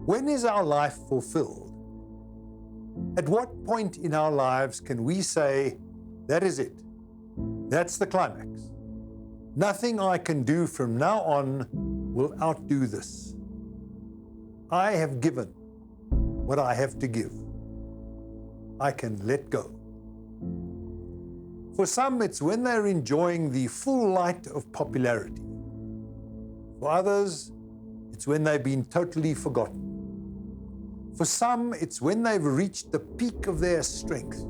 When is our life fulfilled? At what point in our lives can we say, that is it, that's the climax? Nothing I can do from now on will outdo this. I have given what I have to give. I can let go. For some, it's when they're enjoying the full light of popularity. For others, it's when they've been totally forgotten. For some, it's when they've reached the peak of their strength.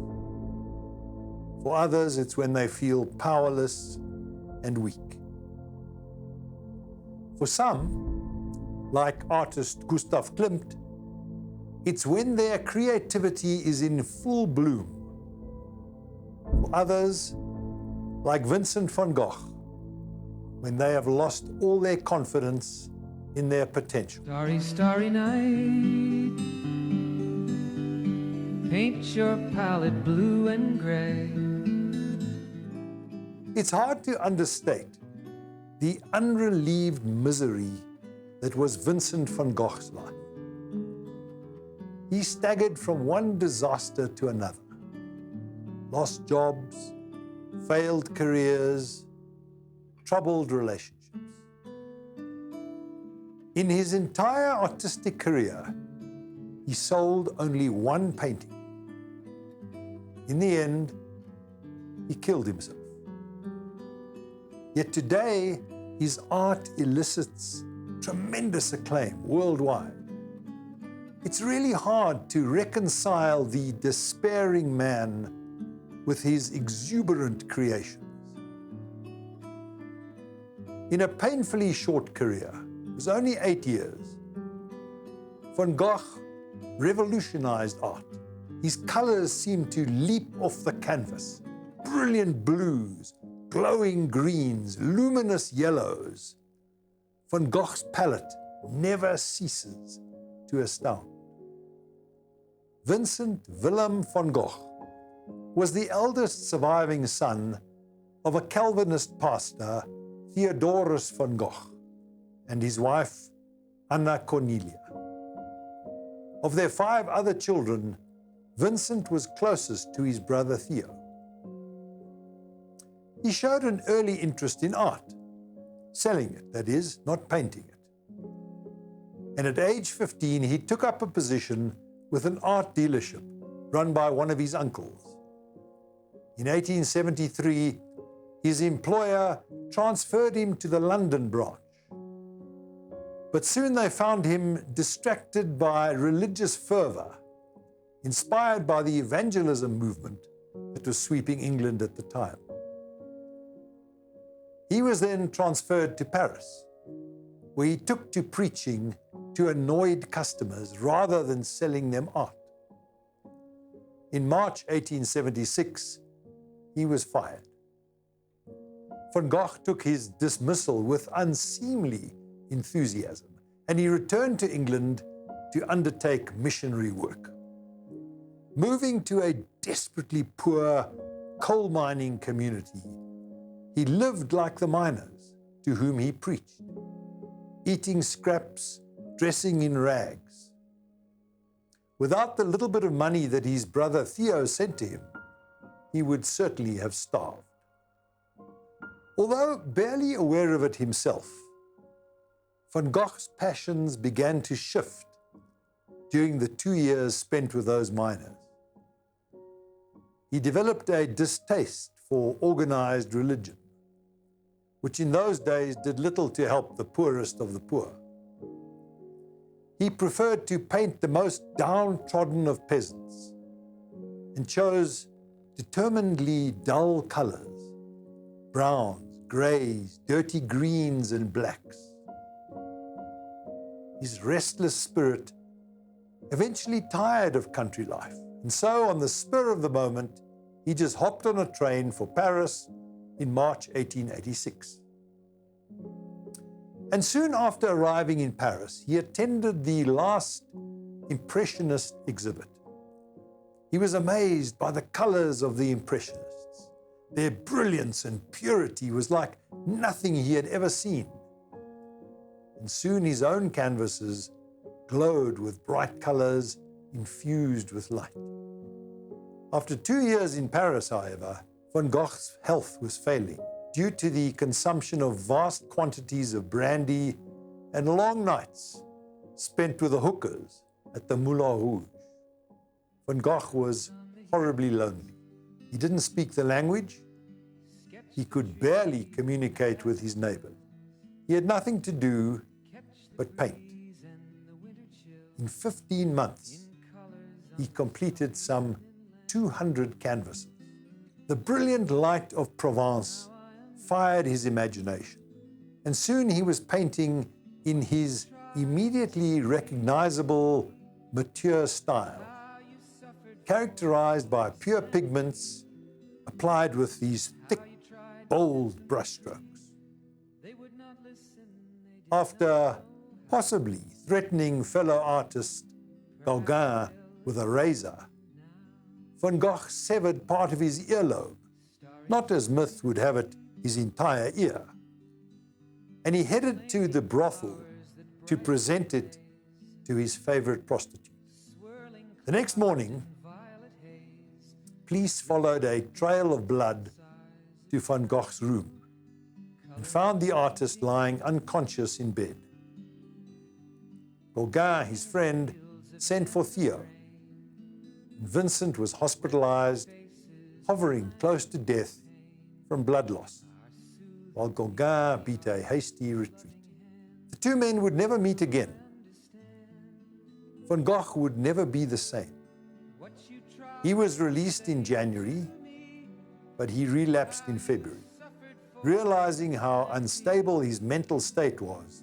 For others, it's when they feel powerless and weak. For some, like artist Gustav Klimt, it's when their creativity is in full bloom. For others, like Vincent van Gogh, when they have lost all their confidence in their potential. Starry, starry night, paint your palette blue and gray. It's hard to understate the unrelieved misery that was Vincent van Gogh's life. He staggered from one disaster to another. Lost jobs, failed careers, troubled relationships. In his entire artistic career, he sold only one painting. In the end, he killed himself. Yet today, his art elicits tremendous acclaim worldwide. It's really hard to reconcile the despairing man with his exuberant creations. In a painfully short career, it was only 8 years, Van Gogh revolutionized art. His colors seemed to leap off the canvas. Brilliant blues, glowing greens, luminous yellows. Van Gogh's palette never ceases to astound. Vincent Willem van Gogh was the eldest surviving son of a Calvinist pastor, Theodorus van Gogh, and his wife, Anna Cornelia. Of their 5 other children, Vincent was closest to his brother Theo. He showed an early interest in art, selling it, that is, not painting it. And at age 15, he took up a position with an art dealership run by one of his uncles. In 1873, his employer transferred him to the London branch. But soon they found him distracted by religious fervor, inspired by the evangelism movement that was sweeping England at the time. He was then transferred to Paris, where he took to preaching to annoyed customers rather than selling them art. In March 1876, he was fired. Van Gogh took his dismissal with unseemly enthusiasm, and he returned to England to undertake missionary work. Moving to a desperately poor coal mining community, he lived like the miners to whom he preached, eating scraps, dressing in rags. Without the little bit of money that his brother Theo sent to him, he would certainly have starved. Although barely aware of it himself, Van Gogh's passions began to shift during the 2 years spent with those miners. He developed a distaste for organized religion, which in those days did little to help the poorest of the poor. He preferred to paint the most downtrodden of peasants and chose determinedly dull colors, browns, grays, dirty greens, and blacks. His restless spirit eventually tired of country life, and so on the spur of the moment, he just hopped on a train for Paris in March 1886. And soon after arriving in Paris, he attended the last Impressionist exhibit. He was amazed by the colors of the Impressionists. Their brilliance and purity was like nothing he had ever seen. And soon his own canvases glowed with bright colors infused with light. After 2 years in Paris, however, Van Gogh's health was failing due to the consumption of vast quantities of brandy and long nights spent with the hookers at the Moulin Rouge. Van Gogh was horribly lonely. He didn't speak the language. He could barely communicate with his neighbors. He had nothing to do but paint. In 15 months, he completed some 200 canvases. The brilliant light of Provence fired his imagination, and soon he was painting in his immediately recognizable, mature style, characterized by pure pigments applied with these thick, bold brushstrokes. After possibly threatening fellow artist Gogh with a razor, Van Gogh severed part of his earlobe, not as myth would have it, his entire ear, and he headed to the brothel to present it to his favorite prostitute. The next morning, police followed a trail of blood to Van Gogh's room and found the artist lying unconscious in bed. Gogh, his friend, sent for Theo. Vincent was hospitalized, hovering close to death from blood loss, while Gogh beat a hasty retreat. The two men would never meet again. Van Gogh would never be the same. He was released in January, but he relapsed in February. Realizing how unstable his mental state was,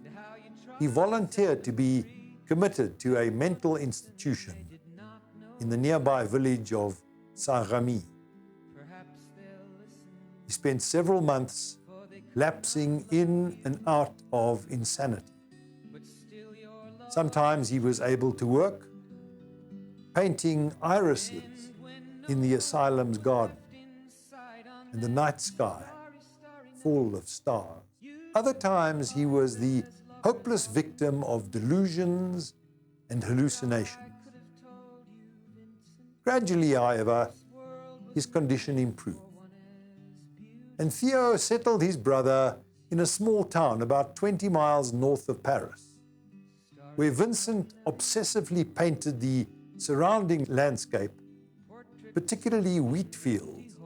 he volunteered to be committed to a mental institution in the nearby village of Saint-Remy. He spent several months lapsing in and out of insanity. Sometimes he was able to work, painting irises in the asylum's garden and the night sky full of stars. Other times he was the hopeless victim of delusions and hallucinations. Gradually, however, his condition improved, and Theo settled his brother in a small town about 20 miles north of Paris, where Vincent obsessively painted the surrounding landscape, particularly wheat fields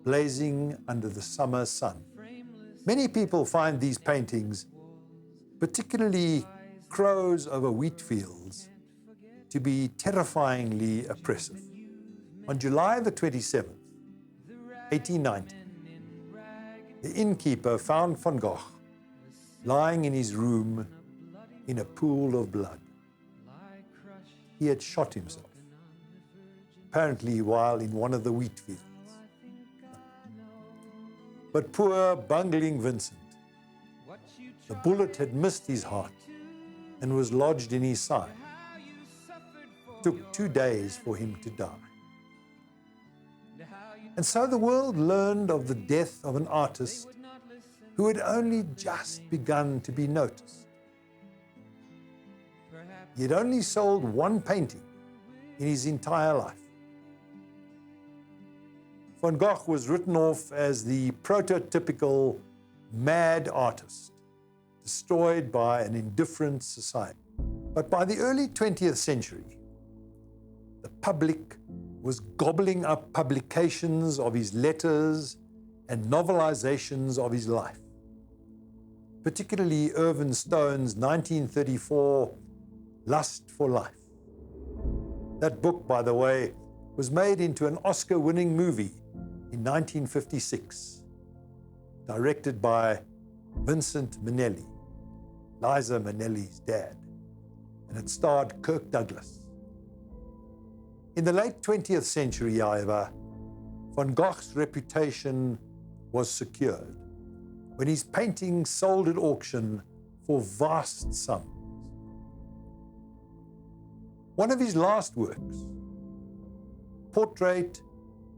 blazing under the summer sun. Many people find these paintings, particularly crows over wheat fields, to be terrifyingly oppressive. On July the 27th, 1890, the innkeeper found Van Gogh lying in his room in a pool of blood. He had shot himself, apparently while in one of the wheat fields. But poor, bungling Vincent, the bullet had missed his heart and was lodged in his side. It took 2 days for him to die. And so the world learned of the death of an artist who had only just begun to be noticed. He had only sold one painting in his entire life. Van Gogh was written off as the prototypical mad artist, destroyed by an indifferent society. But by the early 20th century, the public was gobbling up publications of his letters and novelizations of his life, particularly Irving Stone's 1934 Lust for Life. That book, by the way, was made into an Oscar-winning movie in 1956, directed by Vincent Minnelli, Liza Minnelli's dad, and it starred Kirk Douglas. In the late 20th century, however, Van Gogh's reputation was secured when his paintings sold at auction for vast sums. One of his last works, Portrait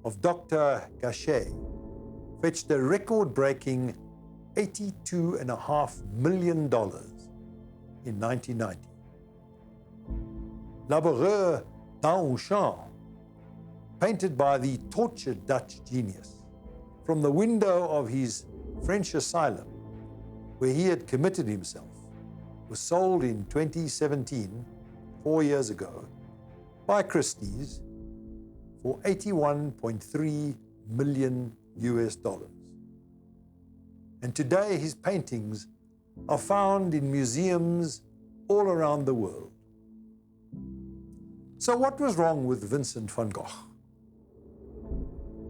of Dr. Gachet, fetched a record-breaking $82.5 million in 1990. Laboureur d'Auchan, painted by the tortured Dutch genius from the window of his French asylum, where he had committed himself, was sold in 2017, 4 years ago, by Christie's for $81.3 million. And today his paintings are found in museums all around the world. So what was wrong with Vincent van Gogh?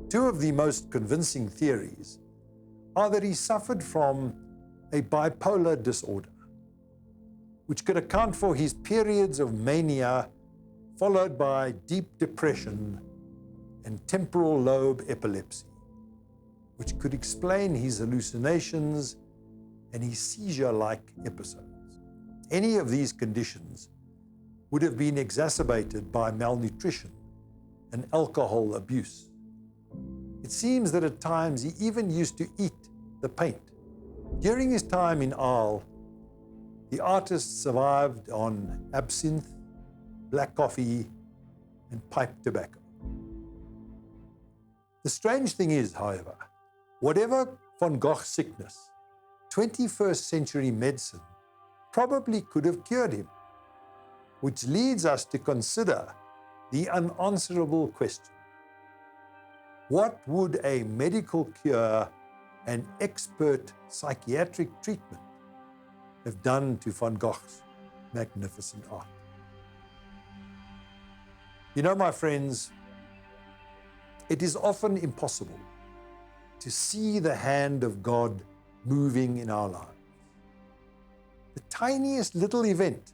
Two of the most convincing theories are that he suffered from a bipolar disorder, which could account for his periods of mania followed by deep depression and temporal lobe epilepsy, which could explain his hallucinations and his seizure-like episodes. Any of these conditions would have been exacerbated by malnutrition and alcohol abuse. It seems that at times he even used to eat the paint. During his time in Arles, the artist survived on absinthe, black coffee, and pipe tobacco. The strange thing is, however, whatever Van Gogh's sickness, 21st century medicine probably could have cured him, which leads us to consider the unanswerable question: what would a medical cure and expert psychiatric treatment have done to Van Gogh's magnificent art? You know, my friends, it is often impossible to see the hand of God moving in our lives. The tiniest little event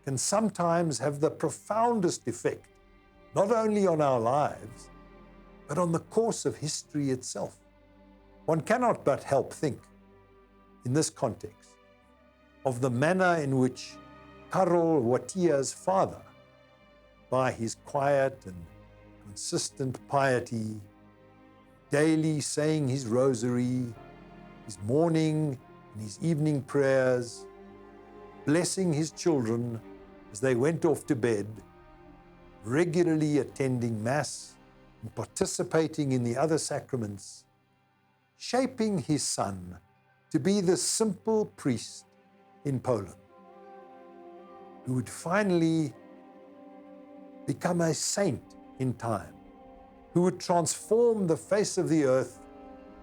can sometimes have the profoundest effect, not only on our lives, but on the course of history itself. One cannot but help think, in this context, of the manner in which Karel Wojtyła's father, by his quiet and consistent piety, daily saying his rosary, his morning and his evening prayers, blessing his children as they went off to bed, regularly attending Mass and participating in the other sacraments, shaping his son to be the simple priest in Poland, who would finally become a saint in time, who would transform the face of the earth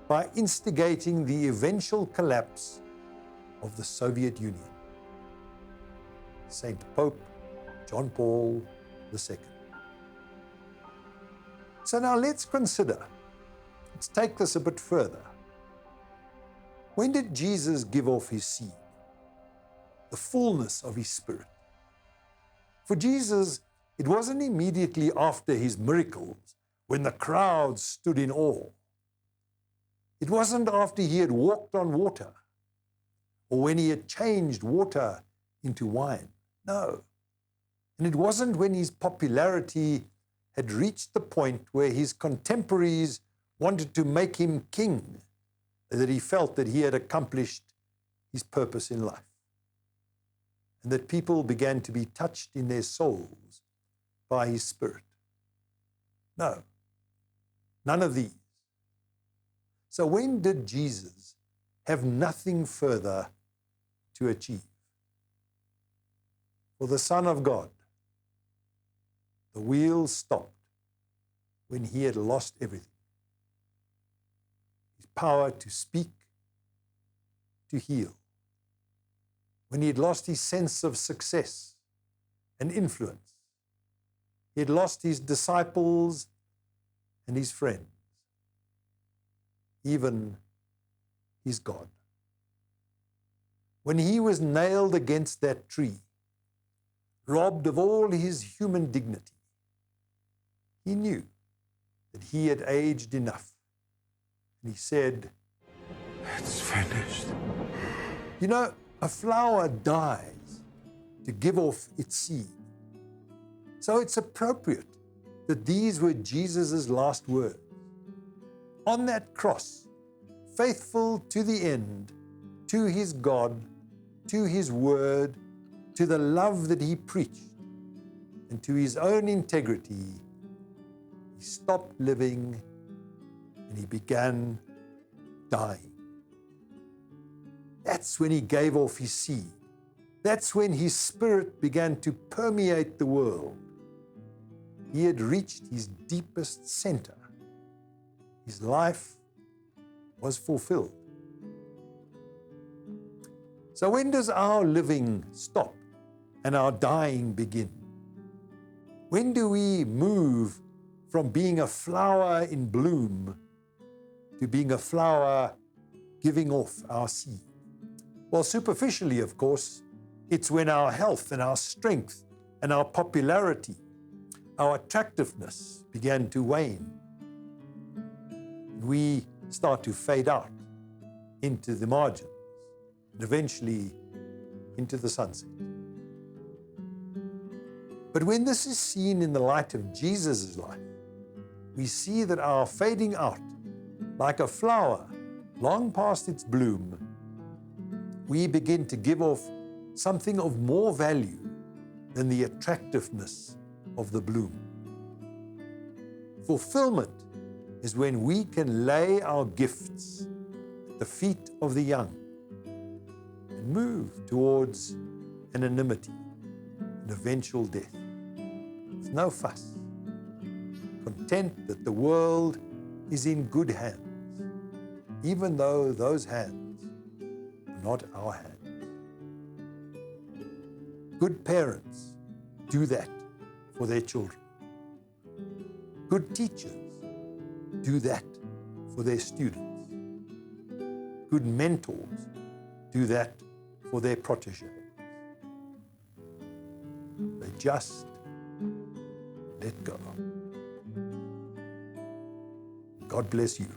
by instigating the eventual collapse of the Soviet Union. Saint Pope John Paul II. So now let's take this a bit further. When did Jesus give off his seed? The fullness of his Spirit. For Jesus, it wasn't immediately after his miracles when the crowds stood in awe. It wasn't after he had walked on water or when he had changed water into wine. No. And it wasn't when his popularity had reached the point where his contemporaries wanted to make him king that he felt that he had accomplished his purpose in life, and that people began to be touched in their souls by his Spirit. No, none of these. So when did Jesus have nothing further to achieve? For the Son of God, the wheels stopped when he had lost everything. His power to speak, to heal. When he had lost his sense of success and influence. He had lost his disciples and his friends, even his God. When he was nailed against that tree, robbed of all his human dignity, he knew that he had aged enough. And he said, "It's finished." You know, a flower dies to give off its seed. So it's appropriate that these were Jesus' last words. On that cross, faithful to the end, to his God, to his word, to the love that he preached, and to his own integrity, he stopped living and he began dying. That's when he gave off his seed. That's when his spirit began to permeate the world. He had reached his deepest center. His life was fulfilled. So when does our living stop and our dying begin? When do we move from being a flower in bloom to being a flower giving off our seed? Well, superficially, of course, it's when our health and our strength and our popularity, our attractiveness began to wane. We start to fade out into the margins and eventually into the sunset. But when this is seen in the light of Jesus' life, we see that our fading out, like a flower long past its bloom, we begin to give off something of more value than the attractiveness of the bloom. Fulfillment is when we can lay our gifts at the feet of the young and move towards anonymity and eventual death with no fuss, content that the world is in good hands, even though those hands are not our hands. Good parents do that for their children. Good teachers do that for their students. Good mentors do that for their protégés. They just let go. God bless you.